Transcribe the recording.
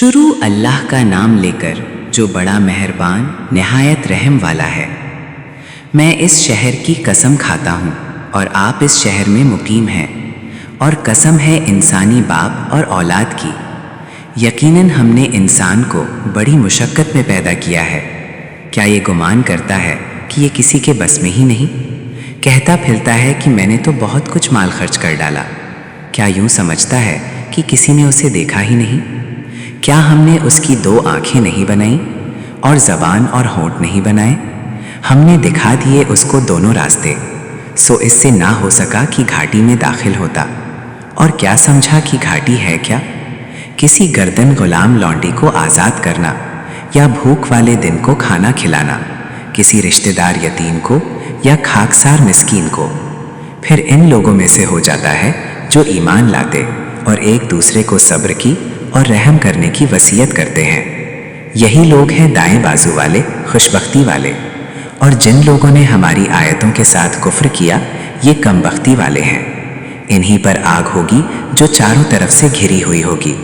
शुरू अल्लाह का नाम लेकर जो बड़ा मेहरबान नहायत रहम वाला है। मैं इस शहर की कसम खाता हूँ और आप इस शहर में मुकीम हैं, और कसम है इंसानी बाप और औलाद की, यकीनन हमने इंसान को बड़ी मुशक्क़त में पैदा किया है। क्या ये गुमान करता है कि ये किसी के बस में ही नहीं? कहता फिरता है कि मैंने तो बहुत कुछ माल खर्च कर डाला। क्या यूँ समझता है कि किसी ने उसे देखा ही नहीं? क्या हमने उसकी 2 आँखें नहीं बनाई और ज़बान और होंठ नहीं बनाए? हमने दिखा दिए उसको दोनों रास्ते, सो इससे ना हो सका कि घाटी में दाखिल होता। और क्या समझा कि घाटी है क्या? किसी गर्दन गुलाम लौंडी को आज़ाद करना, या भूख वाले दिन को खाना खिलाना, किसी रिश्तेदार यतीम को या खाकसार मिस्कीन को। फिर इन लोगों में से हो जाता है जो ईमान लाते और एक दूसरे को सब्र की और रहम करने की वसीयत करते हैं। यही लोग हैं दाएं बाजू वाले, खुशबख्ती वाले। और जिन लोगों ने हमारी आयतों के साथ कुफ्र किया, ये कमबख्ती वाले हैं। इन्हीं पर आग होगी जो चारों तरफ से घिरी हुई होगी।